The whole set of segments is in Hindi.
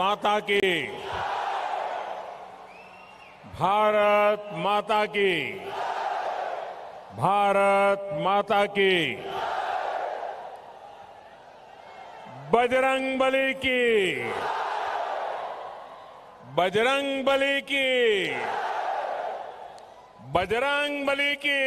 माता की, भारत माता की, भारत माता की, बजरंग बली की, बजरंग बली की, बजरंग बली की।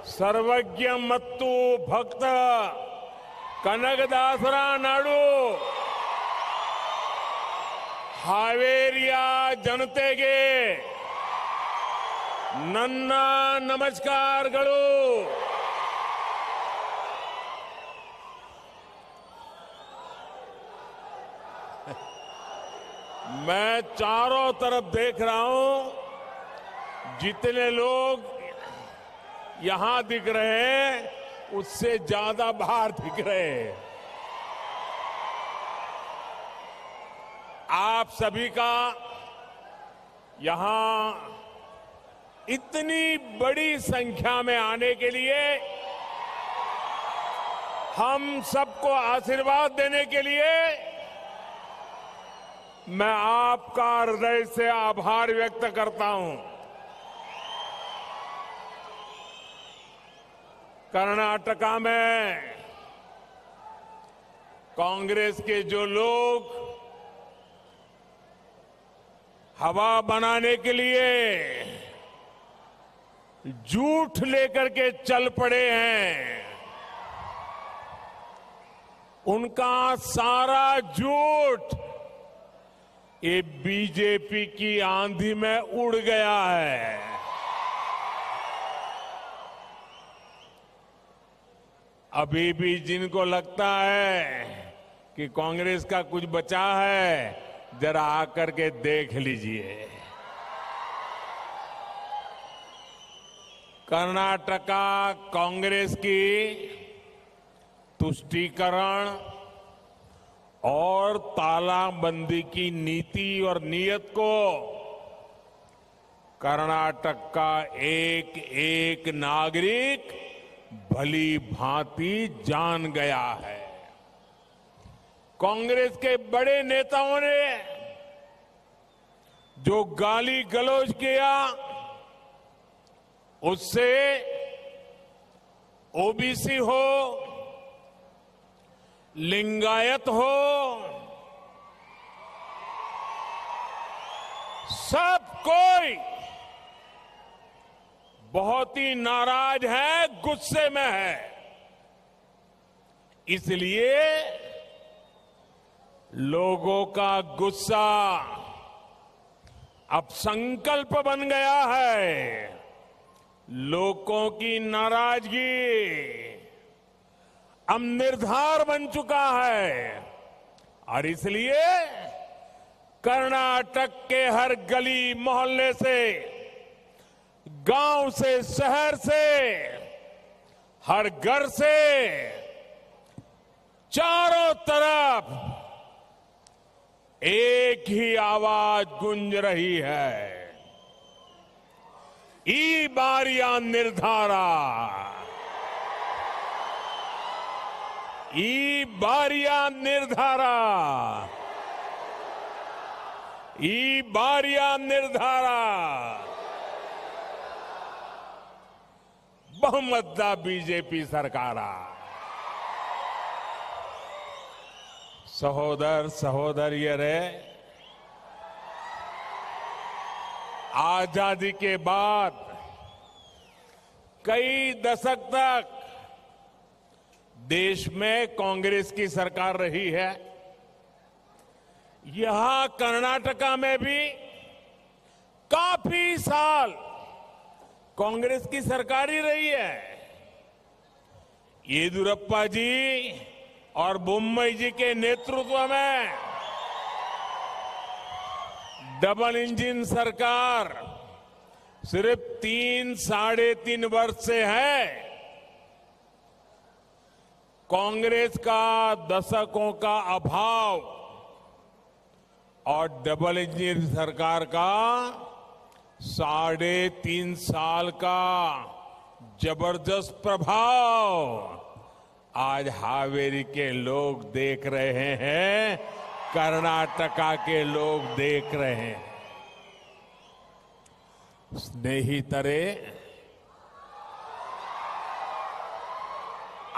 सर्वज्ञ मत्तु भक्त कनकदासरा नाडू हावेरिया जनतेगे ನನ್ನ ನಮಸ್ಕಾರಗಳು। मैं चारों तरफ देख रहा हूं, जितने लोग यहां दिख रहे हैं उससे ज्यादा बाहर दिख रहे हैं। आप सभी का यहां इतनी बड़ी संख्या में आने के लिए, हम सबको आशीर्वाद देने के लिए मैं आपका हृदय से आभार व्यक्त करता हूं। कर्नाटका में कांग्रेस के जो लोग हवा बनाने के लिए झूठ लेकर के चल पड़े हैं, उनका सारा झूठ ये बीजेपी की आंधी में उड़ गया है। अभी भी जिनको लगता है कि कांग्रेस का कुछ बचा है, जरा आकर के देख लीजिए। कर्नाटका कांग्रेस की तुष्टीकरण और तालाबंदी की नीति और नीयत को कर्नाटक का एक एक नागरिक भली भांति जान गया है। कांग्रेस के बड़े नेताओं ने जो गाली गलौज किया, उससे ओबीसी हो, लिंगायत हो, सब कोई बहुत ही नाराज है, गुस्से में है। इसलिए लोगों का गुस्सा अब संकल्प बन गया है। लोगों की नाराजगी अब निर्धार बन चुका है और इसलिए कर्नाटक के हर गली मोहल्ले से, गांव से, शहर से, हर घर से, चारों तरफ एक ही आवाज गूंज रही है, ई बारिया निर्धारा, ई बारिया निर्धारा, ई बारिया निर्धारा। बहुमतदा बीजेपी सरकारा। सहोदर सहोदरियरे, आजादी के बाद कई दशक तक देश में कांग्रेस की सरकार रही है। यहां कर्नाटका में भी काफी साल कांग्रेस की सरकार ही रही है। येदियुरप्पा जी और बोम्मई जी के नेतृत्व में डबल इंजन सरकार सिर्फ 3-3.5 वर्ष से है। कांग्रेस का दशकों का अभाव और डबल इंजन सरकार का 3.5 साल का जबरदस्त प्रभाव आज हावेरी के लोग देख रहे हैं, कर्नाटका के लोग देख रहे हैं। स्नेहितरे,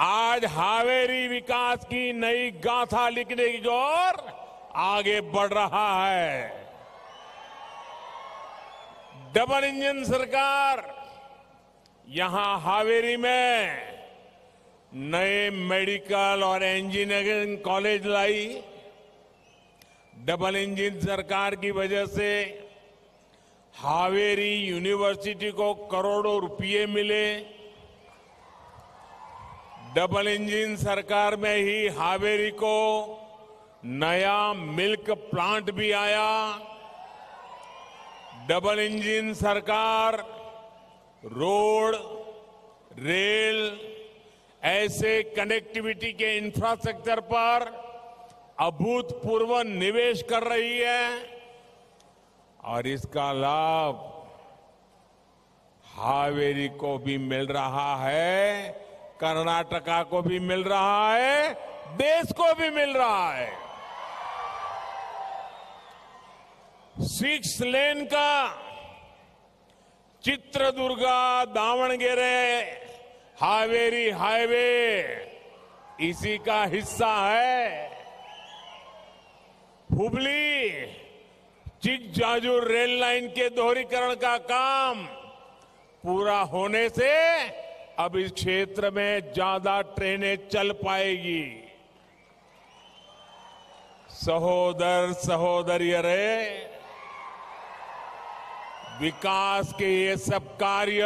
आज हावेरी विकास की नई गाथा लिखने की ओर आगे बढ़ रहा है। डबल इंजन सरकार यहां हावेरी में नए मेडिकल और इंजीनियरिंग कॉलेज लाई। डबल इंजन सरकार की वजह से हावेरी यूनिवर्सिटी को करोड़ों रुपए मिले। डबल इंजन सरकार में ही हावेरी को नया मिल्क प्लांट भी आया। डबल इंजन सरकार रोड, रेल, ऐसे कनेक्टिविटी के इंफ्रास्ट्रक्चर पर अभूतपूर्व निवेश कर रही है और इसका लाभ हावेरी को भी मिल रहा है, कर्नाटका को भी मिल रहा है, देश को भी मिल रहा है। 6 लेन का चित्रदुर्गा दावणगेरे हावेरी हाईवे इसी का हिस्सा है। हुबली चिकजाजूर रेल लाइन के दोहरीकरण का काम पूरा होने से अब इस क्षेत्र में ज्यादा ट्रेनें चल पाएगी। सहोदर सहोदरियरे, विकास के ये सब कार्य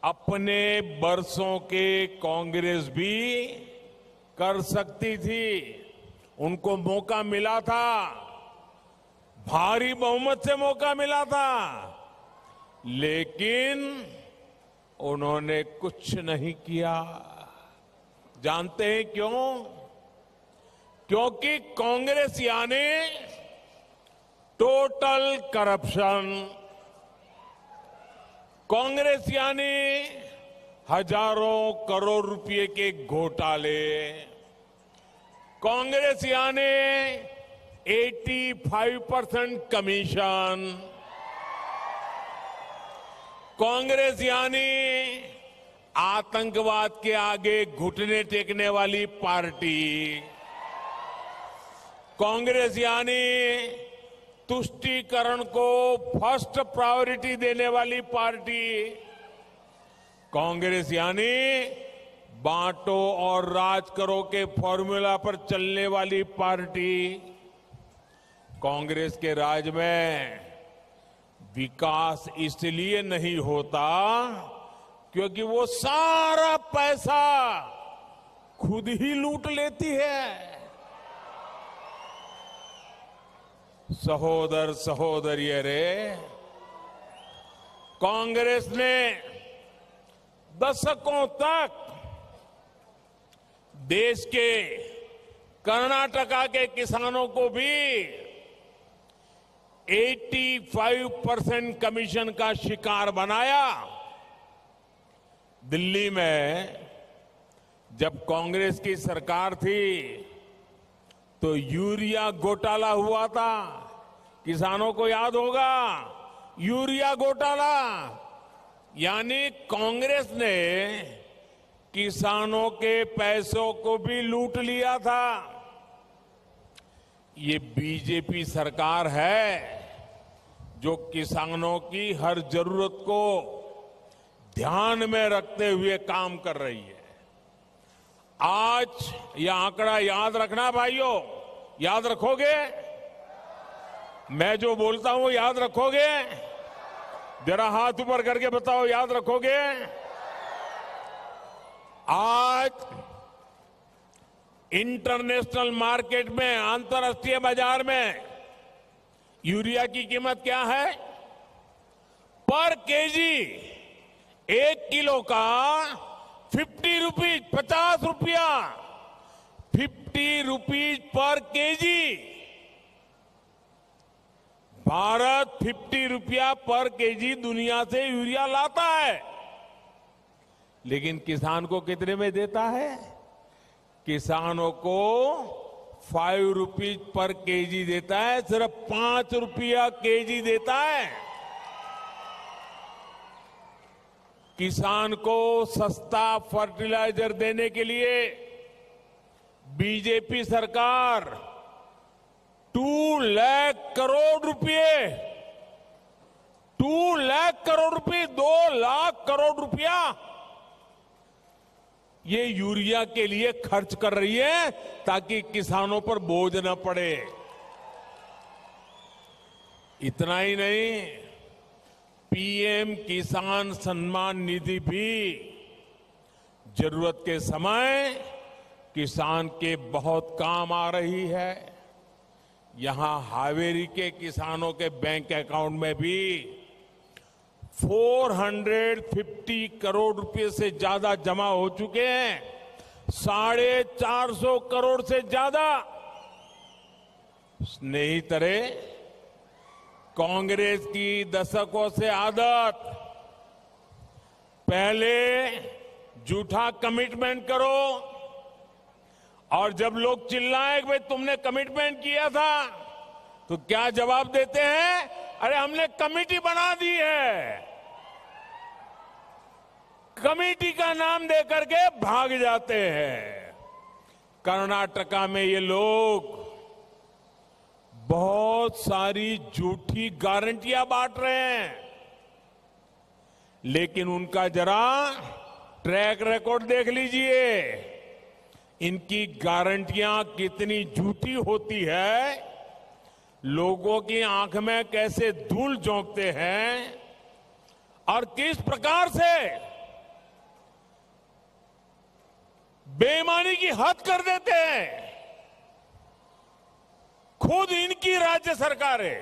अपने बरसों के कांग्रेस भी कर सकती थी। उनको मौका मिला था, भारी बहुमत से मौका मिला था, लेकिन उन्होंने कुछ नहीं किया। जानते हैं क्यों? क्योंकि कांग्रेस यानी टोटल करप्शन, कांग्रेस यानी हजारों करोड़ रुपए के घोटाले, कांग्रेस यानी 85% कमीशन, कांग्रेस यानी आतंकवाद के आगे घुटने टेकने वाली पार्टी, कांग्रेस यानी तुष्टीकरण को फर्स्ट प्रायोरिटी देने वाली पार्टी, कांग्रेस यानी बांटो और राज करो के फॉर्मूला पर चलने वाली पार्टी। कांग्रेस के राज में विकास इसलिए नहीं होता क्योंकि वो सारा पैसा खुद ही लूट लेती है। सहोदर सहोदरियरे, कांग्रेस ने दशकों तक देश के कर्नाटका के किसानों को भी 85% कमीशन का शिकार बनाया। दिल्ली में जब कांग्रेस की सरकार थी तो यूरिया घोटाला हुआ था, किसानों को याद होगा। यूरिया घोटाला यानी कांग्रेस ने किसानों के पैसों को भी लूट लिया था। ये बीजेपी सरकार है जो किसानों की हर जरूरत को ध्यान में रखते हुए काम कर रही है। आज यह आंकड़ा याद रखना भाइयों, याद रखोगे? मैं जो बोलता हूं याद रखोगे? जरा हाथ ऊपर करके बताओ, याद रखोगे? आज इंटरनेशनल मार्केट में, अंतर्राष्ट्रीय बाजार में यूरिया की कीमत क्या है? पर केजी 1 किलो का 50 रुपीज, 50 रुपया, 50 रुपीज पर केजी भारत 50 रुपया पर केजी दुनिया से यूरिया लाता है, लेकिन किसान को कितने में देता है? किसानों को 5 रुपीज पर केजी देता है, सिर्फ 5 रुपया केजी देता है। किसान को सस्ता फर्टिलाइजर देने के लिए बीजेपी सरकार 2 लाख करोड़ रुपए 2 लाख करोड़ रुपए 2 लाख करोड़ रुपया ये यूरिया के लिए खर्च कर रही है ताकि किसानों पर बोझ न पड़े। इतना ही नहीं, पीएम किसान सम्मान निधि भी जरूरत के समय किसान के बहुत काम आ रही है। यहां हावेरी के किसानों के बैंक अकाउंट में भी 450 करोड़ रुपए से ज्यादा जमा हो चुके हैं, 450 करोड़ से ज्यादा। स्नेहितरे, कांग्रेस की दशकों से आदत, पहले झूठा कमिटमेंट करो और जब लोग चिल्लाए कि भाई तुमने कमिटमेंट किया था, तो क्या जवाब देते हैं? अरे हमने कमेटी बना दी है। कमेटी का नाम देकर के भाग जाते हैं। कर्नाटका में ये लोग बहुत सारी झूठी गारंटियां बांट रहे हैं, लेकिन उनका जरा ट्रैक रिकॉर्ड देख लीजिए। इनकी गारंटियां कितनी झूठी होती है, लोगों की आंख में कैसे धूल झोंकते हैं और किस प्रकार से बेईमानी की हद कर देते हैं। खुद इनकी राज्य सरकारें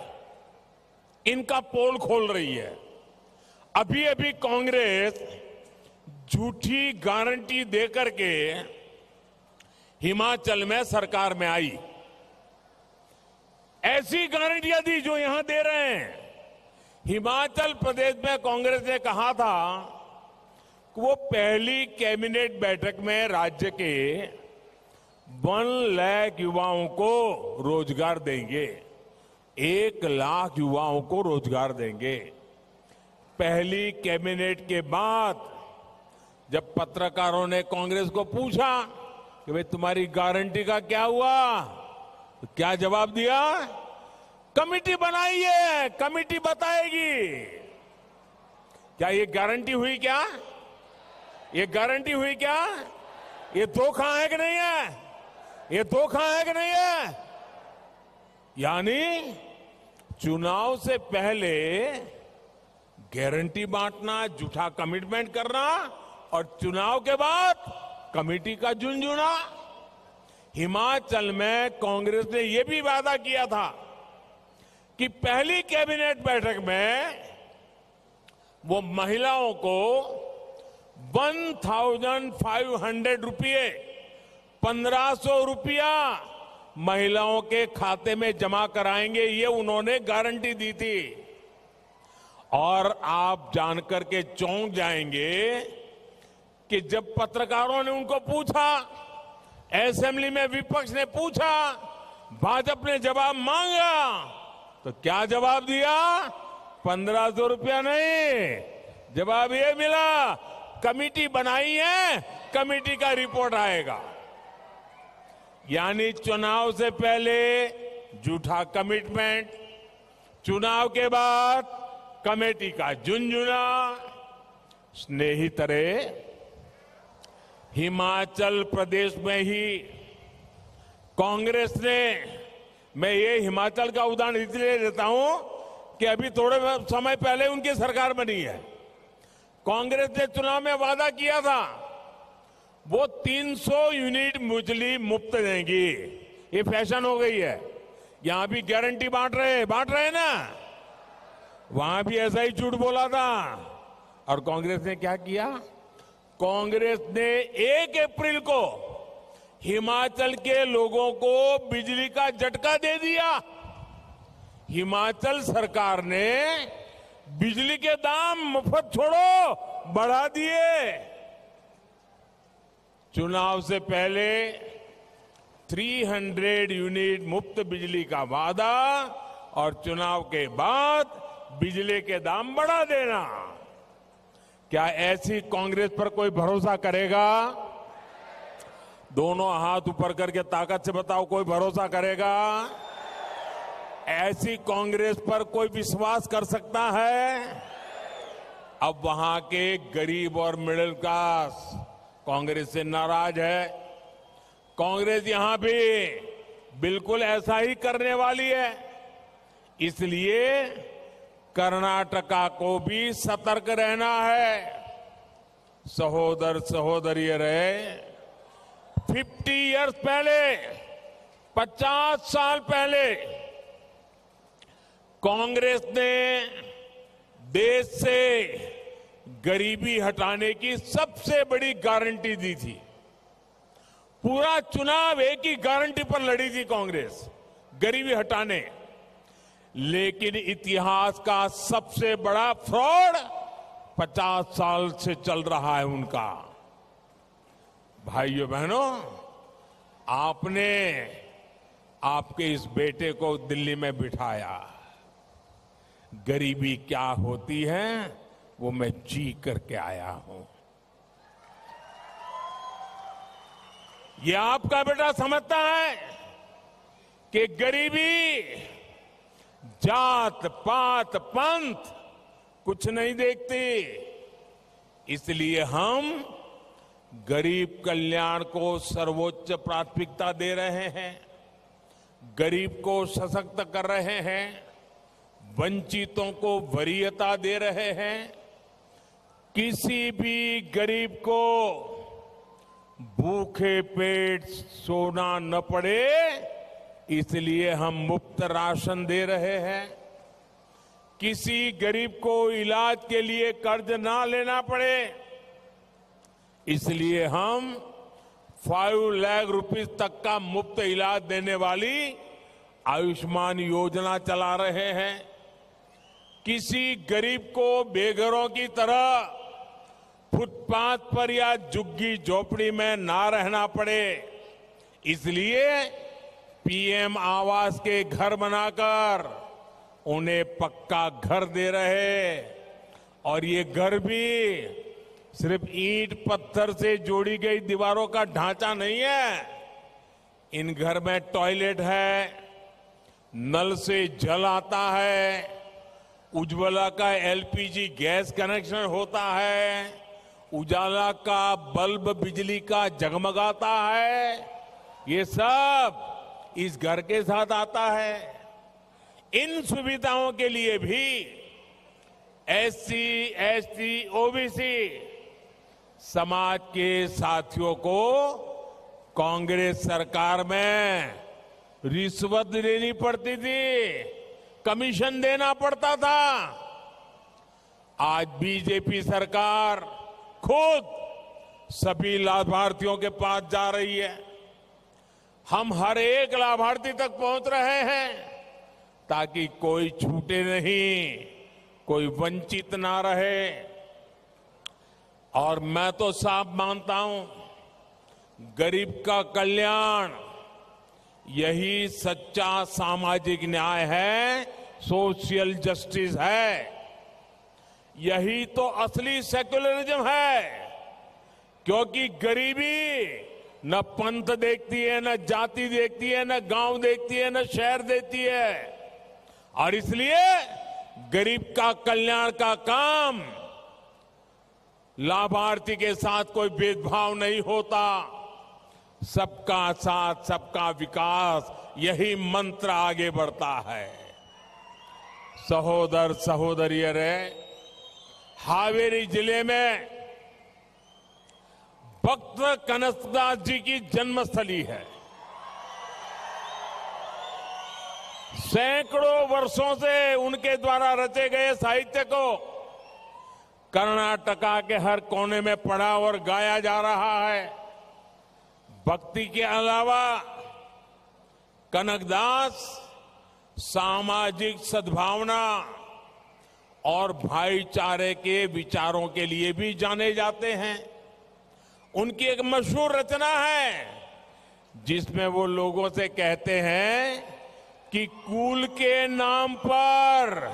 इनका पोल खोल रही है। अभी अभी कांग्रेस झूठी गारंटी देकर के हिमाचल में सरकार में आई, ऐसी गारंटियां दी जो यहां दे रहे हैं। हिमाचल प्रदेश में कांग्रेस ने कहा था कि वो पहली कैबिनेट बैठक में राज्य के 1 लाख युवाओं को रोजगार देंगे, 1 लाख युवाओं को रोजगार देंगे। पहली कैबिनेट के बाद जब पत्रकारों ने कांग्रेस को पूछा कि भाई तुम्हारी गारंटी का क्या हुआ, तो क्या जवाब दिया? कमेटी बनाई है, कमेटी बताएगी। क्या ये गारंटी हुई? क्या ये गारंटी हुई? क्या ये धोखा है कि नहीं है? ये धोखा है कि नहीं है? यानी चुनाव से पहले गारंटी बांटना, झूठा कमिटमेंट करना और चुनाव के बाद कमेटी का झुंझुना। हिमाचल में कांग्रेस ने यह भी वादा किया था कि पहली कैबिनेट बैठक में वो महिलाओं को 1,500 रुपये, 1,500 रुपया महिलाओं के खाते में जमा कराएंगे, ये उन्होंने गारंटी दी थी। और आप जानकर के चौंक जाएंगे कि जब पत्रकारों ने उनको पूछा, असेंबली में विपक्ष ने पूछा, भाजपा ने जवाब मांगा, तो क्या जवाब दिया? 1,500 रुपया नहीं, जवाब ये मिला कमेटी बनाई है, कमेटी का रिपोर्ट आएगा। यानी चुनाव से पहले झूठा कमिटमेंट, चुनाव के बाद कमेटी का झुंझुना। स्नेहितरे, हिमाचल प्रदेश में ही कांग्रेस ने, मैं ये हिमाचल का उदाहरण इसलिए देता हूं कि अभी थोड़े समय पहले उनकी सरकार बनी है। कांग्रेस ने चुनाव में वादा किया था वो 300 यूनिट बिजली मुफ्त देंगी। ये फैशन हो गई है, यहां भी गारंटी बांट रहे ना, वहां भी ऐसा ही झूठ बोला था। और कांग्रेस ने क्या किया? कांग्रेस ने 1 अप्रैल को हिमाचल के लोगों को बिजली का झटका दे दिया। हिमाचल सरकार ने बिजली के दाम मुफ्त छोड़ो बढ़ा दिए। चुनाव से पहले 300 यूनिट मुफ्त बिजली का वादा और चुनाव के बाद बिजली के दाम बढ़ा देना। क्या ऐसी कांग्रेस पर कोई भरोसा करेगा? दोनों हाथ ऊपर करके ताकत से बताओ, कोई भरोसा करेगा? ऐसी कांग्रेस पर कोई विश्वास कर सकता है? अब वहां के गरीब और मिडिल क्लास कांग्रेस से नाराज है। कांग्रेस यहां भी बिल्कुल ऐसा ही करने वाली है। इसलिए कर्नाटका को भी सतर्क रहना है। सहोदर सहोदरी रहे, 50 इयर्स पहले, 50 साल पहले कांग्रेस ने देश से गरीबी हटाने की सबसे बड़ी गारंटी दी थी। पूरा चुनाव एक ही गारंटी पर लड़ी थी कांग्रेस, गरीबी हटाने। लेकिन इतिहास का सबसे बड़ा फ्रॉड 50 साल से चल रहा है उनका। भाइयों बहनों, आपने आपके इस बेटे को दिल्ली में बिठाया। गरीबी क्या होती है वो मैं जी करके आया हूं। ये आपका बेटा समझता है कि गरीबी जात पात पंथ कुछ नहीं देखती। इसलिए हम गरीब कल्याण को सर्वोच्च प्राथमिकता दे रहे हैं, गरीब को सशक्त कर रहे हैं, वंचितों को वरीयता दे रहे हैं। किसी भी गरीब को भूखे पेट सोना न पड़े, इसलिए हम मुफ्त राशन दे रहे हैं। किसी गरीब को इलाज के लिए कर्ज ना लेना पड़े, इसलिए हम 5 लाख रुपए तक का मुफ्त इलाज देने वाली आयुष्मान योजना चला रहे हैं। किसी गरीब को बेघरों की तरह फुटपाथ पर या झुग्गी झोपड़ी में ना रहना पड़े, इसलिए पीएम आवास के घर बनाकर उन्हें पक्का घर दे रहे। और ये घर भी सिर्फ ईंट पत्थर से जोड़ी गई दीवारों का ढांचा नहीं है। इन घर में टॉयलेट है, नल से जल आता है, उज्ज्वला का एलपीजी गैस कनेक्शन होता है, उजाला का बल्ब बिजली का जगमगाता है। ये सब इस घर के साथ आता है। इन सुविधाओं के लिए भी एससी, एसटी, ओबीसी समाज के साथियों को कांग्रेस सरकार में रिश्वत लेनी पड़ती थी, कमीशन देना पड़ता था। आज बीजेपी सरकार खुद सभी लाभार्थियों के पास जा रही है। हम हर एक लाभार्थी तक पहुंच रहे हैं ताकि कोई छूटे नहीं, कोई वंचित ना रहे। और मैं तो साफ मानता हूं, गरीब का कल्याण यही सच्चा सामाजिक न्याय है, सोशल जस्टिस है। यही तो असली सेक्युलरिज्म है। क्योंकि गरीबी न पंथ देखती है, न जाति देखती है, न गांव देखती है, न शहर देखती है। और इसलिए गरीब का कल्याण का काम, लाभार्थी के साथ कोई भेदभाव नहीं होता। सबका साथ, सबका विकास, यही मंत्र आगे बढ़ता है। सहोदर सहोदरियों रे, हावेरी जिले में भक्त कनकदास जी की जन्मस्थली है। सैकड़ों वर्षों से उनके द्वारा रचे गए साहित्य को कर्नाटका के हर कोने में पढ़ा और गाया जा रहा है। भक्ति के अलावा कनकदास सामाजिक सद्भावना और भाईचारे के विचारों के लिए भी जाने जाते हैं। उनकी एक मशहूर रचना है जिसमें वो लोगों से कहते हैं कि कुल के नाम पर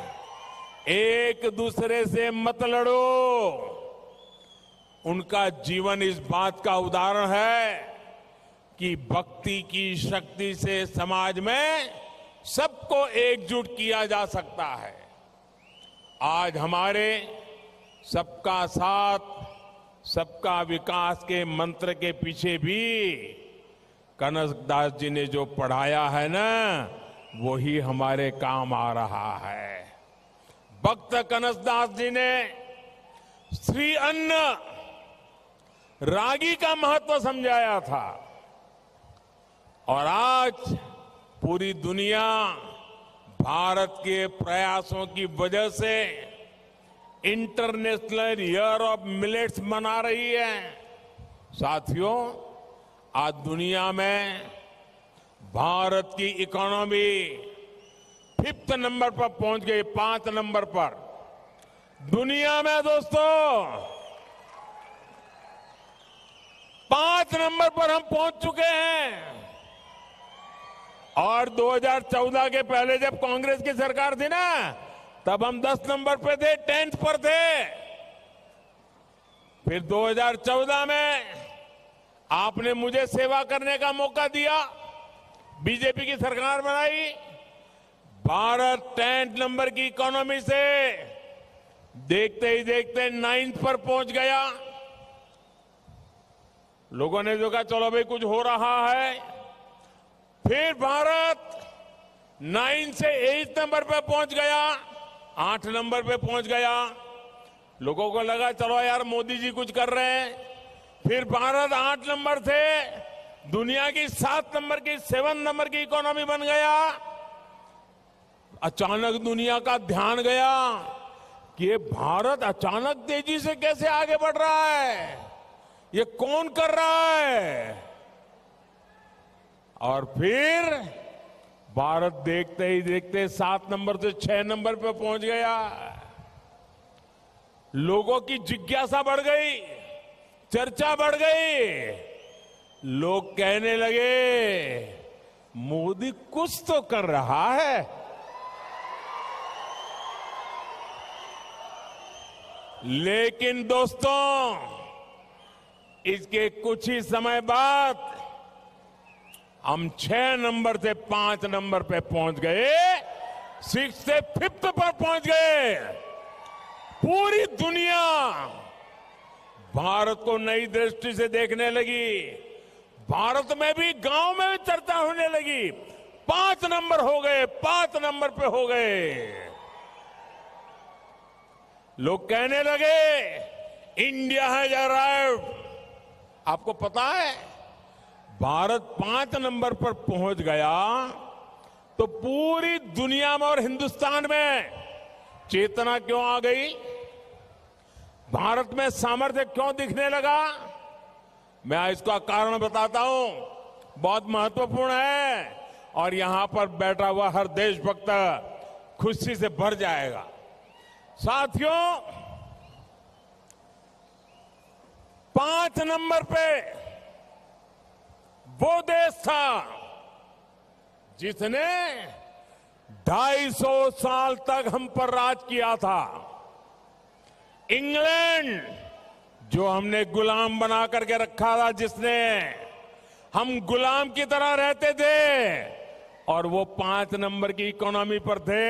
एक दूसरे से मत लड़ो। उनका जीवन इस बात का उदाहरण है कि भक्ति की शक्ति से समाज में सबको एकजुट किया जा सकता है। आज हमारे सबका साथ सबका विकास के मंत्र के पीछे भी कनकदास जी ने जो पढ़ाया है ना, वही हमारे काम आ रहा है। भक्त कनकदास जी ने श्री अन्न रागी का महत्व समझाया था और आज पूरी दुनिया भारत के प्रयासों की वजह से इंटरनेशनल ईयर ऑफ मिलेट्स मना रही है। साथियों, आज दुनिया में भारत की इकोनॉमी 5th नंबर पर पहुंच गई, 5 नंबर पर दुनिया में। दोस्तों, 5 नंबर पर हम पहुंच चुके हैं। और 2014 के पहले जब कांग्रेस की सरकार थी ना, तब हम 10 नंबर पे थे, 10th पर थे। फिर 2014 में आपने मुझे सेवा करने का मौका दिया, बीजेपी की सरकार बनाई। भारत 10th नंबर की इकोनॉमी से देखते ही देखते 9th पर पहुंच गया। लोगों ने जो कहा चलो भाई कुछ हो रहा है। फिर भारत 9 से 8 नंबर पे पहुंच गया, 8 नंबर पे पहुंच गया। लोगों को लगा चलो यार मोदी जी कुछ कर रहे हैं। फिर भारत 8 नंबर से दुनिया की 7 नंबर की 7 नंबर की इकोनॉमी बन गया। अचानक दुनिया का ध्यान गया कि ये भारत अचानक तेजी से कैसे आगे बढ़ रहा है, ये कौन कर रहा है। और फिर भारत देखते ही देखते 7 नंबर से 6 नंबर पे पहुंच गया। लोगों की जिज्ञासा बढ़ गई, चर्चा बढ़ गई। लोग कहने लगे मोदी कुछ तो कर रहा है। लेकिन दोस्तों, इसके कुछ ही समय बाद हम 6 नंबर से 5 नंबर पे पहुंच गए, 6 से 5th पर पहुंच गए। पूरी दुनिया भारत को नई दृष्टि से देखने लगी। भारत में भी, गांव में भी चर्चा होने लगी। 5 नंबर हो गए, 5 नंबर पे हो गए। लोग कहने लगे इंडिया हैज अराइव्ड। आपको पता है, भारत 5 नंबर पर पहुंच गया तो पूरी दुनिया में और हिंदुस्तान में चेतना क्यों आ गई, भारत में सामर्थ्य क्यों दिखने लगा। मैं इसका कारण बताता हूं, बहुत महत्वपूर्ण है और यहां पर बैठा हुआ हर देशभक्त खुशी से भर जाएगा। साथियों, 5 नंबर पे वो देश था जिसने 250 साल तक हम पर राज किया था। इंग्लैंड, जो हमने गुलाम बना करके रखा था, जिसने हम गुलाम की तरह रहते थे और वो 5 नंबर की इकोनॉमी पर थे।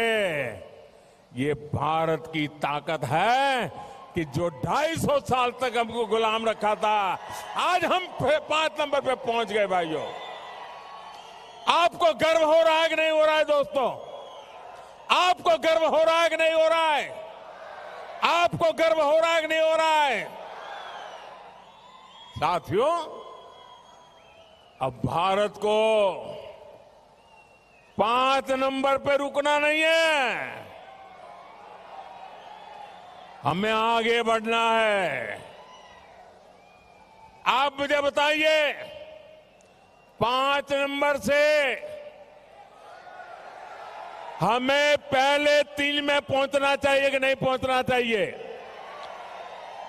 ये भारत की ताकत है कि जो 250 साल तक हमको गुलाम रखा था, आज हम 5 नंबर पे पहुंच गए। भाइयों, आपको गर्व हो रहा है कि नहीं हो रहा है? दोस्तों, आपको गर्व हो रहा है कि नहीं हो रहा है? आपको गर्व हो रहा है कि नहीं हो रहा है? साथियों, अब भारत को 5 नंबर पे रुकना नहीं है, हमें आगे बढ़ना है। आप मुझे बताइए, 5 नंबर से हमें पहले 3 में पहुंचना चाहिए कि नहीं पहुंचना चाहिए?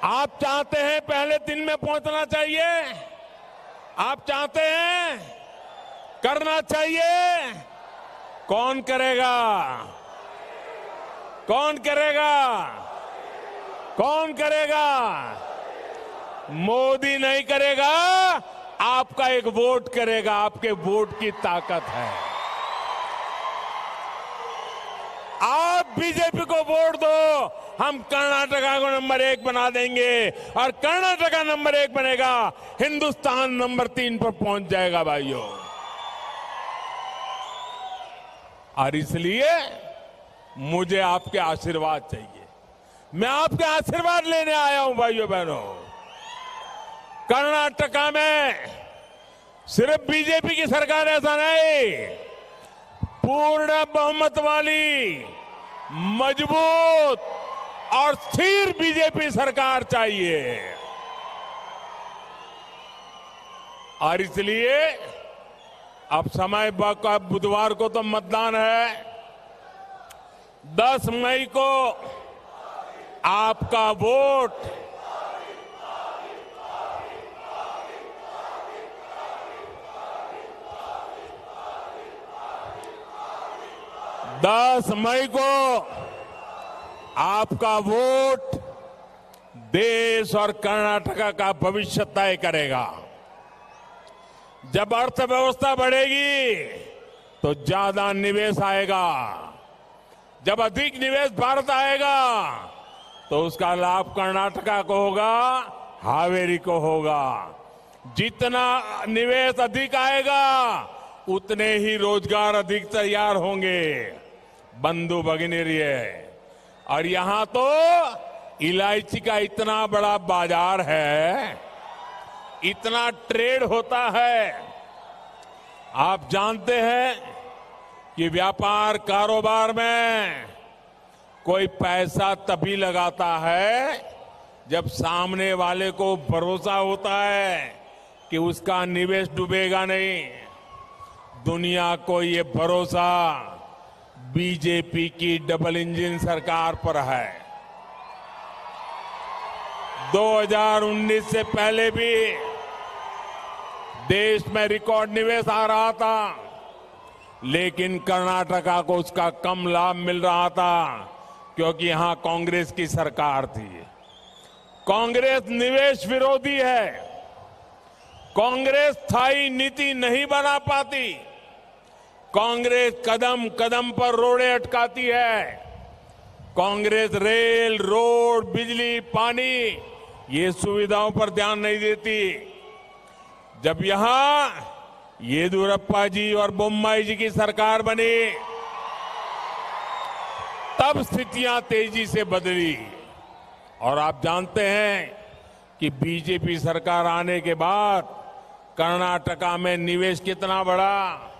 आप चाहते हैं पहले 3 में पहुंचना चाहिए? आप चाहते हैं? करना चाहिए? कौन करेगा? कौन करेगा? कौन करेगा? मोदी नहीं करेगा, आपका एक वोट करेगा। आपके वोट की ताकत है। आप बीजेपी को वोट दो, हम कर्नाटका को नंबर 1 बना देंगे और कर्नाटका नंबर 1 बनेगा, हिंदुस्तान नंबर 3 पर पहुंच जाएगा भाइयों। और इसलिए मुझे आपके आशीर्वाद चाहिए। मैं आपके आशीर्वाद लेने आया हूं भाइयों बहनों। कर्नाटका में सिर्फ बीजेपी की सरकार ऐसा नहीं, पूर्ण बहुमत वाली मजबूत और स्थिर बीजेपी सरकार चाहिए। और इसलिए अब समय का बुधवार को तो मतदान है, 10 मई को आपका वोट 10 मई को आपका वोट देश और कर्नाटका का भविष्य तय करेगा। जब अर्थव्यवस्था बढ़ेगी तो ज्यादा निवेश आएगा। जब अधिक निवेश भारत आएगा तो उसका लाभ कर्नाटका को होगा, हावेरी को होगा। जितना निवेश अधिक आएगा उतने ही रोजगार अधिक तैयार होंगे। बंधु भगिनी है। और यहां तो इलायची का इतना बड़ा बाजार है, इतना ट्रेड होता है। आप जानते हैं कि व्यापार कारोबार में कोई पैसा तभी लगाता है जब सामने वाले को भरोसा होता है कि उसका निवेश डूबेगा नहीं। दुनिया को ये भरोसा बीजेपी की डबल इंजन सरकार पर है। 2019 से पहले भी देश में रिकॉर्ड निवेश आ रहा था, लेकिन कर्नाटका को उसका कम लाभ मिल रहा था क्योंकि यहां कांग्रेस की सरकार थी। कांग्रेस निवेश विरोधी है। कांग्रेस स्थायी नीति नहीं बना पाती। कांग्रेस कदम कदम पर रोड़े अटकाती है। कांग्रेस रेल, रोड, बिजली, पानी ये सुविधाओं पर ध्यान नहीं देती। जब यहां येदियुरप्पा जी और बोम्मई जी की सरकार बनी तब स्थितियां तेजी से बदली। और आप जानते हैं कि बीजेपी सरकार आने के बाद कर्नाटका में निवेश कितना बढ़ा।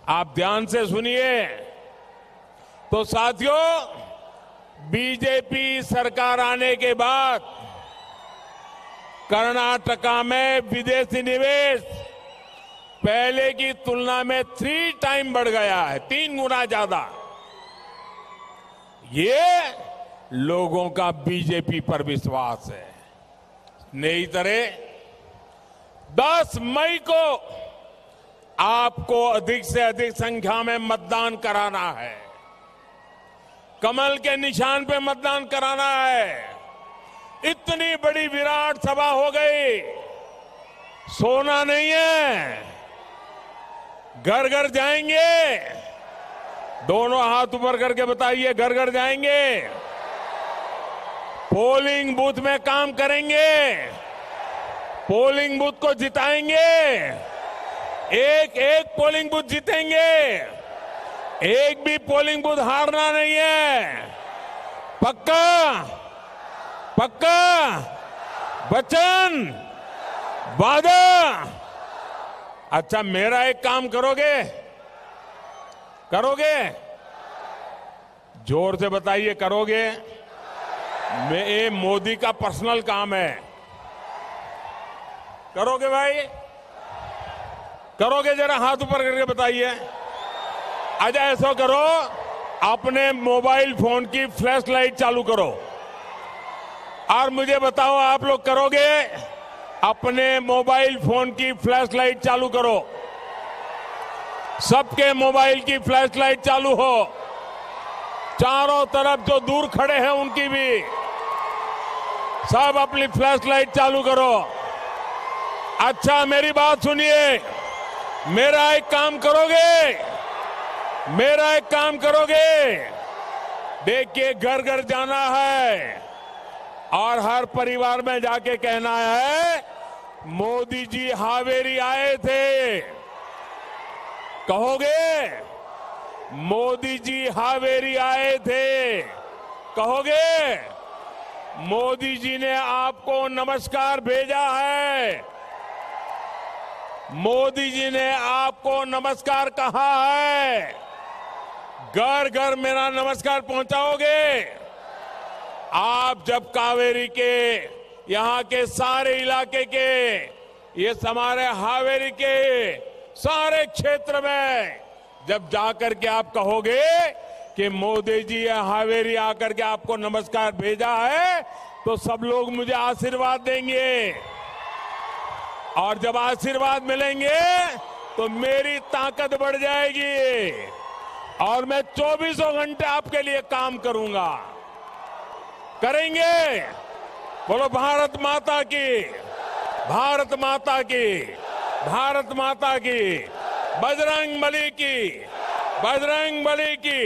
आप ध्यान से सुनिए। तो साथियों, बीजेपी सरकार आने के बाद कर्नाटका में विदेशी निवेश पहले की तुलना में 3 टाइम बढ़ गया है, 3 गुना ज्यादा। ये लोगों का बीजेपी पर विश्वास है। नई तरह 10 मई को आपको अधिक से अधिक संख्या में मतदान कराना है। कमल के निशान पे मतदान कराना है। इतनी बड़ी विराट सभा हो गई, सोना नहीं है। घर घर जाएंगे। दोनों हाथ ऊपर करके बताइए, घर घर जाएंगे। पोलिंग बूथ में काम करेंगे। पोलिंग बूथ को जिताएंगे। एक एक पोलिंग बूथ जीतेंगे। एक भी पोलिंग बूथ हारना नहीं है। पक्का? पक्का? वचन? वादा? अच्छा, मेरा एक काम करोगे? करोगे? जोर से बताइए, करोगे? ये मोदी का पर्सनल काम है। करोगे भाई? करोगे? जरा हाथ ऊपर करके बताइए। अच्छा, ऐसा करो, अपने मोबाइल फोन की फ्लैश लाइट चालू करो और मुझे बताओ, आप लोग करोगे? अपने मोबाइल फोन की फ्लैश लाइट चालू करो। सबके मोबाइल की फ्लैश लाइट चालू हो। चारों तरफ जो दूर खड़े हैं उनकी भी सब अपनी फ्लैश लाइट चालू करो। अच्छा, मेरी बात सुनिए। मेरा एक काम करोगे? देखिए, घर घर जाना है और हर परिवार में जाके कहना है, मोदी जी हावेरी आए थे। कहोगे? मोदी जी हावेरी आए थे। कहोगे? मोदी जी ने आपको नमस्कार भेजा है। मोदी जी ने आपको नमस्कार कहा है। घर घर मेरा नमस्कार पहुंचाओगे? आप जब कावेरी के यहां के सारे इलाके के, ये हमारे हावेरी के सारे क्षेत्र में जब जाकर के आप कहोगे कि मोदी जी हावेरी आकर के आपको नमस्कार भेजा है, तो सब लोग मुझे आशीर्वाद देंगे और जब आशीर्वाद मिलेंगे तो मेरी ताकत बढ़ जाएगी और मैं 24 घंटे आपके लिए काम करूंगा। करेंगे? बोलो भारत माता की, भारत माता की, भारत माता की, बजरंग बली की, बजरंग बली की,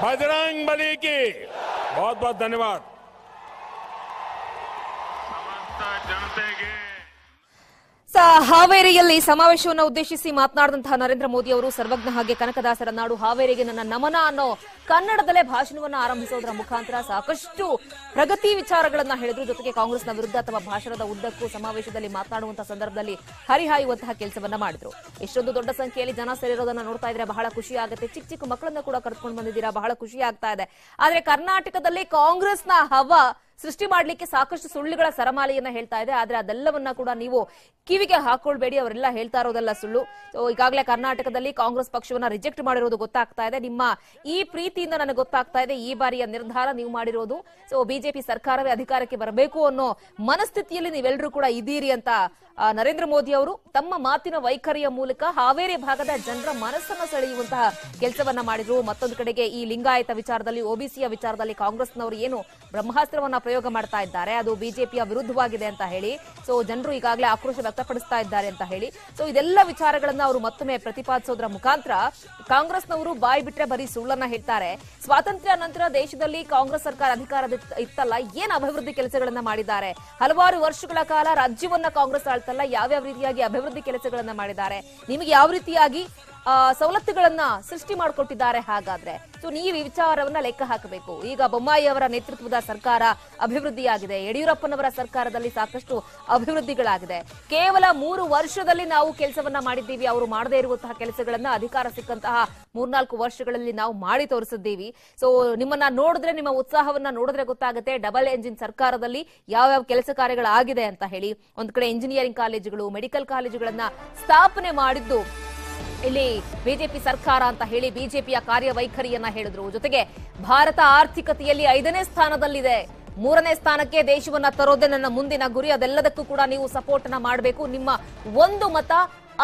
बजरंग बली की। बहुत बहुत धन्यवाद। समस्त जनते के ಹಾವೇರಿಯಲ್ಲಿ ಸಮಾವೇಶವನ್ನು ಉದ್ದೇಶಿಸಿ ಮಾತನಾಡಿದಂತಹ ನರೇಂದ್ರ ಮೋದಿ ಅವರು ಸರ್ವಜ್ಞ ಹಾಗೆ ಕನಕದಾಸರ ನಾಡು ಹಾವೇರಿಗೆ ನನ್ನ ನಮನ ಅನ್ನೋ ಕನ್ನಡದಲ್ಲೇ ಭಾಷಣವನ್ನು ಆರಂಭಿಸೋದರ ಮುಖಾಂತರ ಸಾಕಷ್ಟು ಪ್ರಗತಿ ವಿಚಾರಗಳನ್ನ ಹೇಳಿದ್ರು. ಜೊತೆಗೆ ಕಾಂಗ್ರೆಸ್ನ ವಿರುದ್ಧ ತಮ್ಮ ಭಾಷಣದ ಉದ್ದಕ್ಕೂ ಸಮಾವೇಶದಲ್ಲಿ ಮಾತನಾಡುವಂತಹ ಸಂದರ್ಭದಲ್ಲಿ ಹರಿಹಾಯುವಂತಹ ಕೆಲಸವನ್ನ ಮಾಡಿದ್ರು. ಇಷ್ಟೊಂದು ದೊಡ್ಡ ಸಂಖ್ಯೆಯಲ್ಲಿ ಜನ ಸೇರಿರೋದನ್ನ ನೋಡ್ತಾ ಇದ್ರೆ ಬಹಳ ಖುಷಿ ಆಗುತ್ತೆ. ಚಿಕ್ಕ ಚಿಕ್ಕ ಮಕ್ಕಳನ್ನ ಕೂಡ ಕರೆದುಕೊಂಡು ಬಂದಿದ್ದೀರಾ, ಬಹಳ ಖುಷಿ ಆಗ್ತಾ ಇದೆ. ಆದ್ರೆ ಕರ್ನಾಟಕದಲ್ಲಿ ಕಾಂಗ್ರೆಸ್ನ ಹವಾ ಸೃಷ್ಟಿ ಮಾಡಲಿಕ್ಕೆ ಸಾಕಷ್ಟು ಸುಳ್ಳುಗಳ ಸರಮಾಲೆಯನ್ನ ಹೇಳ್ತಾ ಇದೆ. ಆದ್ರೆ ಅದೆಲ್ಲವನ್ನ ಕೂಡ ನೀವು ಕಿವಿಗೆ ಹಾಕೊಳ್ಬೇಡಿ, ಅವರೆಲ್ಲ ಹೇಳ್ತಾ ಇರೋದೆಲ್ಲ ಸುಳ್ಳು. ಈಗಾಗಲೇ ಕರ್ನಾಟಕದಲ್ಲಿ ಕಾಂಗ್ರೆಸ್ ಪಕ್ಷವನ್ನ ರಿಜೆಕ್ಟ್ ಮಾಡಿರೋದು ಗೊತ್ತಾಗ್ತಾ ಇದೆ. ನಿಮ್ಮ ಈ ಪ್ರೀತಿಯಿಂದ ನನಗೆ ಗೊತ್ತಾಗ್ತಾ ಇದೆ ಈ ಬಾರಿಯ ನಿರ್ಧಾರ ನೀವು ಮಾಡಿರೋದು. ಬಿಜೆಪಿ ಸರ್ಕಾರವೇ ಅಧಿಕಾರಕ್ಕೆ ಬರಬೇಕು ಅನ್ನೋ ಮನಸ್ಥಿತಿಯಲ್ಲಿ ನೀವೆಲ್ಲರೂ ಕೂಡ ಇದ್ದೀರಿ ಅಂತ ನರೇಂದ್ರ ಮೋದಿ ಅವರು ತಮ್ಮ ಮಾತಿನ ವೈಖರಿಯ ಮೂಲಕ ಹಾವೇರಿ ಭಾಗದ ಜನರ ಮನಸ್ಸನ್ನು ಸೆಳೆಯುವಂತಹ ಕೆಲಸವನ್ನ ಮಾಡಿದ್ರು. ಮತ್ತೊಂದು ಕಡೆಗೆ ಈ ಲಿಂಗಾಯತ ವಿಚಾರದಲ್ಲಿ, ಒಬಿಸಿಯ ವಿಚಾರದಲ್ಲಿ ಕಾಂಗ್ರೆಸ್ನವರು ಏನು ಬ್ರಹ್ಮಾಸ್ತ್ರವನ್ನ ಪ್ರಯೋಗ ಮಾಡ್ತಾ ಇದ್ದಾರೆ, ಅದು ಬಿಜೆಪಿಯ ವಿರುದ್ಧವಾಗಿದೆ ಅಂತ ಹೇಳಿ ಜನರು ಈಗಾಗಲೇ ಆಕ್ರೋಶ ವ್ಯಕ್ತಪಡಿಸ್ತಾ ಇದ್ದಾರೆ ಅಂತ ಹೇಳಿ ಇದೆಲ್ಲ ವಿಚಾರಗಳನ್ನ ಅವರು ಮತ್ತೊಮ್ಮೆ ಪ್ರತಿಪಾದಿಸೋದ್ರ ಮುಖಾಂತರ ಕಾಂಗ್ರೆಸ್ನವರು ಬಾಯಿ ಬಿಟ್ರೆ ಬರೀ ಸುಳ್ಳನ್ನ ಹೇಳ್ತಾರೆ. ಸ್ವಾತಂತ್ರ್ಯ ನಂತರ ದೇಶದಲ್ಲಿ ಕಾಂಗ್ರೆಸ್ ಸರ್ಕಾರ ಅಧಿಕಾರದ ಇತ್ತಲ್ಲ, ಏನ್ ಅಭಿವೃದ್ಧಿ ಕೆಲಸಗಳನ್ನ ಮಾಡಿದ್ದಾರೆ, ಹಲವಾರು ವರ್ಷಗಳ ಕಾಲ ರಾಜ್ಯವನ್ನ ಕಾಂಗ್ರೆಸ್ ಆಳ್ತಲ್ಲ, ಯಾವ್ಯಾವ ರೀತಿಯಾಗಿ ಅಭಿವೃದ್ಧಿ ಕೆಲಸಗಳನ್ನ ಮಾಡಿದ್ದಾರೆ, ನಿಮಗೆ ಯಾವ ರೀತಿಯಾಗಿ ಸವಲತ್ತುಗಳನ್ನ ಸೃಷ್ಟಿ ಮಾಡಿಕೊಟ್ಟಿದ್ದಾರೆ. ಹಾಗಾದ್ರೆ ನೀವು ಈ ವಿಚಾರವನ್ನ ಲೆಕ್ಕ ಹಾಕಬೇಕು. ಈಗ ಬೊಮ್ಮಾಯಿ ಅವರ ನೇತೃತ್ವದ ಸರ್ಕಾರ ಅಭಿವೃದ್ಧಿಯಾಗಿದೆ, ಯಡಿಯೂರಪ್ಪನವರ ಸರ್ಕಾರದಲ್ಲಿ ಸಾಕಷ್ಟು ಅಭಿವೃದ್ಧಿಗಳಾಗಿದೆ. ಕೇವಲ 3 ವರ್ಷದಲ್ಲಿ ನಾವು ಕೆಲಸವನ್ನ ಮಾಡಿದ್ದೀವಿ. ಅವರು ಮಾಡದೇ ಇರುವಂತಹ ಕೆಲಸಗಳನ್ನ ಅಧಿಕಾರ ಸಿಕ್ಕಂತಹ 3-4 ವರ್ಷಗಳಲ್ಲಿ ನಾವು ಮಾಡಿ ತೋರಿಸಿದ್ದೀವಿ. ನಿಮ್ಮನ್ನ ನೋಡಿದ್ರೆ, ನಿಮ್ಮ ಉತ್ಸಾಹವನ್ನ ನೋಡಿದ್ರೆ ಗೊತ್ತಾಗುತ್ತೆ ಡಬಲ್ ಎಂಜಿನ್ ಸರ್ಕಾರದಲ್ಲಿ ಯಾವ್ಯಾವ ಕೆಲಸ ಕಾರ್ಯಗಳಾಗಿದೆ ಅಂತ ಹೇಳಿ. ಒಂದ್ ಕಡೆ ಇಂಜಿನಿಯರಿಂಗ್ ಕಾಲೇಜುಗಳು, ಮೆಡಿಕಲ್ ಕಾಲೇಜುಗಳನ್ನ ಸ್ಥಾಪನೆ ಮಾಡಿದ್ದು ಇಲ್ಲಿ ಬಿಜೆಪಿ ಸರ್ಕಾರ ಅಂತ ಹೇಳಿ ಬಿಜೆಪಿಯ ಕಾರ್ಯವೈಖರಿಯನ್ನ ಹೇಳಿದ್ರು. ಜೊತೆಗೆ ಭಾರತ ಆರ್ಥಿಕತೆಯಲ್ಲಿ 5ನೇ ಸ್ಥಾನದಲ್ಲಿದೆ, 3ನೇ ಸ್ಥಾನಕ್ಕೆ ದೇಶವನ್ನ ತರೋದೇ ನನ್ನ ಮುಂದಿನ ಗುರಿ. ಅದೆಲ್ಲದಕ್ಕೂ ಕೂಡ ನೀವು ಸಪೋರ್ಟ್ ಅನ್ನ ಮಾಡಬೇಕು. ನಿಮ್ಮ ಒಂದು ಮತ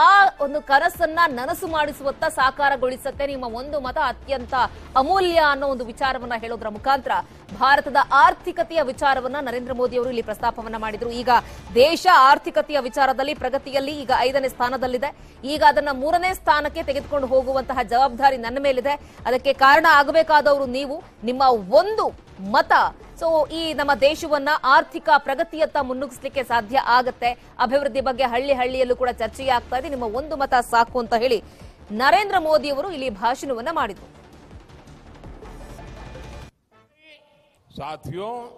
ಆ ಒಂದು ಕನಸನ್ನ ನನಸು ಮಾಡಿಸುವತ್ತ ಸಾಕಾರಗೊಳಿಸುತ್ತೆ. ನಿಮ್ಮ ಒಂದು ಮತ ಅತ್ಯಂತ ಅಮೂಲ್ಯ ಅನ್ನೋ ಒಂದು ವಿಚಾರವನ್ನ ಹೇಳೋದ್ರ ಮುಖಾಂತರ ಭಾರತದ ಆರ್ಥಿಕತೆಯ ವಿಚಾರವನ್ನ ನರೇಂದ್ರ ಮೋದಿ ಅವರು ಇಲ್ಲಿ ಪ್ರಸ್ತಾಪವನ್ನ ಮಾಡಿದ್ರು. ಈಗ ದೇಶ ಆರ್ಥಿಕತೆಯ ವಿಚಾರದಲ್ಲಿ ಪ್ರಗತಿಯಲ್ಲಿ ಈಗ 5ನೇ ಸ್ಥಾನದಲ್ಲಿದೆ. ಈಗ ಅದನ್ನ 3ನೇ ಸ್ಥಾನಕ್ಕೆ ತೆಗೆದುಕೊಂಡು ಹೋಗುವಂತಹ ಜವಾಬ್ದಾರಿ ನನ್ನ ಮೇಲಿದೆ. ಅದಕ್ಕೆ ಕಾರಣ ಆಗಬೇಕಾದವರು ನೀವು, ನಿಮ್ಮ ಒಂದು ಮತ ಈ ನಮ್ಮ ದೇಶವನ್ನ ಆರ್ಥಿಕ ಪ್ರಗತಿಯತ್ತ ಮುನ್ನುಗ್ಗಿಸಲಿಕ್ಕೆ ಸಾಧ್ಯ ಆಗತ್ತೆ. ಅಭಿವೃದ್ಧಿ ಬಗ್ಗೆ ಹಳ್ಳಿ ಹಳ್ಳಿಯಲ್ಲೂ ಕೂಡ ಚರ್ಚೆ ಆಗ್ತಾ ಇದೆ. ನಿಮ್ಮ ಒಂದು ಮತ ಸಾಕು ಅಂತ ಹೇಳಿ ನರೇಂದ್ರ ಮೋದಿ ಅವರು ಇಲ್ಲಿ ಭಾಷಣವನ್ನ ಮಾಡಿದ್ರು. साथियों,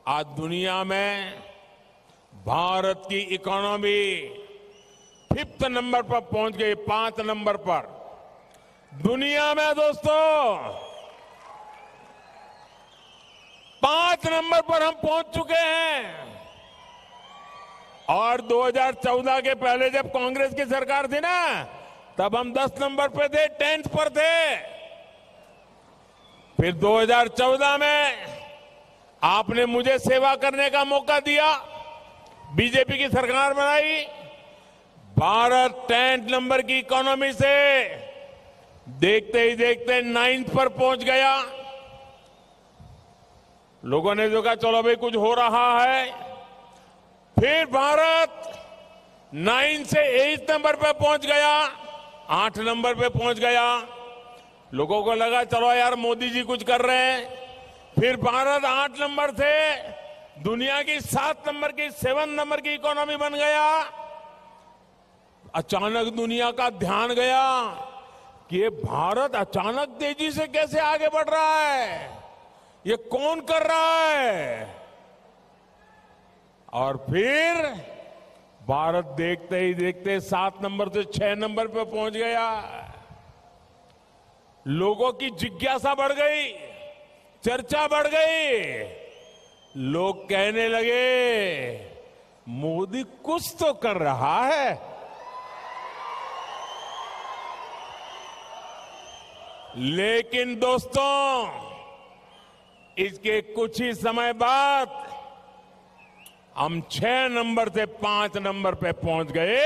आज दुनिया में भारत की इकोनॉमी 5th नंबर पर पहुंच गई, 5 नंबर पर दुनिया में। दोस्तों, 5 नंबर पर हम पहुंच चुके हैं। और 2014 के पहले जब कांग्रेस की सरकार थी ना, तब हम 10 नंबर पे थे, 10th पर थे। फिर 2014 में आपने मुझे सेवा करने का मौका दिया, बीजेपी की सरकार बनाई। भारत 10th नंबर की इकोनॉमी से देखते ही देखते 9th पर पहुंच गया। लोगों ने जो कहा चलो भाई कुछ हो रहा है। फिर भारत 9 से 8 नंबर पे पहुंच गया, 8 नंबर पे पहुंच गया। लोगों को लगा चलो यार मोदी जी कुछ कर रहे हैं। फिर भारत 8 नंबर से दुनिया की 7 नंबर की 7 नंबर की इकोनॉमी बन गया। अचानक दुनिया का ध्यान गया कि ये भारत अचानक तेजी से कैसे आगे बढ़ रहा है, ये कौन कर रहा है। और फिर भारत देखते ही देखते 7 नंबर से 6 नंबर पे पहुंच गया। लोगों की जिज्ञासा बढ़ गई, चर्चा बढ़ गई। लोग कहने लगे मोदी कुछ तो कर रहा है। लेकिन दोस्तों, इसके कुछ ही समय बाद हम 6 नंबर से 5 नंबर पे पहुंच गए,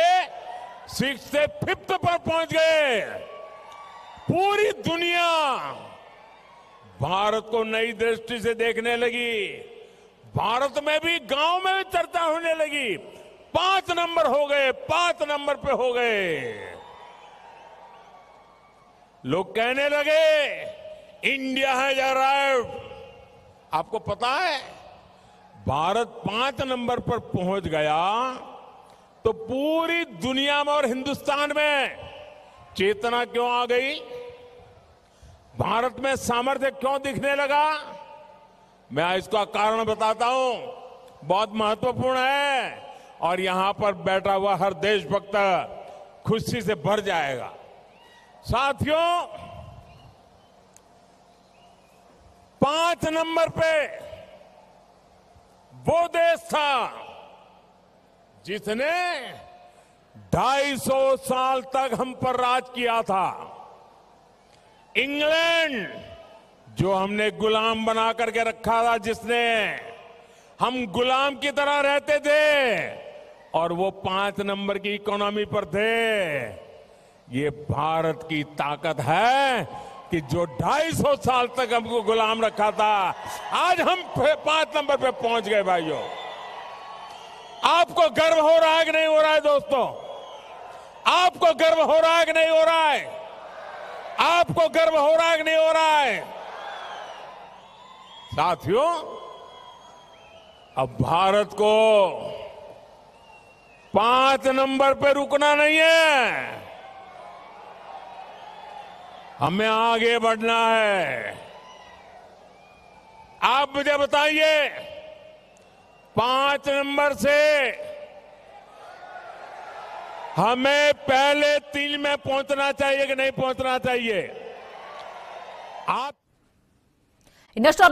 6 से 5th पर पहुंच गए। पूरी दुनिया भारत को नई दृष्टि से देखने लगी। भारत में भी, गांव में भी चर्चा होने लगी। 5 नंबर हो गए, 5 नंबर पे हो गए। लोग कहने लगे इंडिया हैज अराइव्ड। आपको पता है भारत 5 नंबर पर पहुंच गया तो पूरी दुनिया में और हिंदुस्तान में चेतना क्यों आ गई, भारत में सामर्थ्य क्यों दिखने लगा। मैं इसका कारण बताता हूं, बहुत महत्वपूर्ण है और यहां पर बैठा हुआ हर देशभक्त खुशी से भर जाएगा। साथियों, 5 नंबर पे वो देश था जिसने 250 साल तक हम पर राज किया था। इंग्लैंड, जो हमने गुलाम बना करके रखा था, जिसने हम गुलाम की तरह रहते थे और वो 5 नंबर की इकोनॉमी पर थे। ये भारत की ताकत है कि जो 250 साल तक हमको गुलाम रखा था, आज हम 5 नंबर पे पहुंच गए। भाइयों, आपको गर्व हो रहा है कि नहीं हो रहा है? दोस्तों, आपको गर्व हो रहा है कि नहीं हो रहा है? आपको गर्व हो रहा है कि नहीं हो रहा है? साथियों, अब भारत को 5 नंबर पे रुकना नहीं है, हमें आगे बढ़ना है। आप मुझे बताइए, 5 नंबर से हमें पहले 3 में पहुंचना चाहिए कि नहीं पहुंचना चाहिए? आप ಇನ್ನಷ್ಟು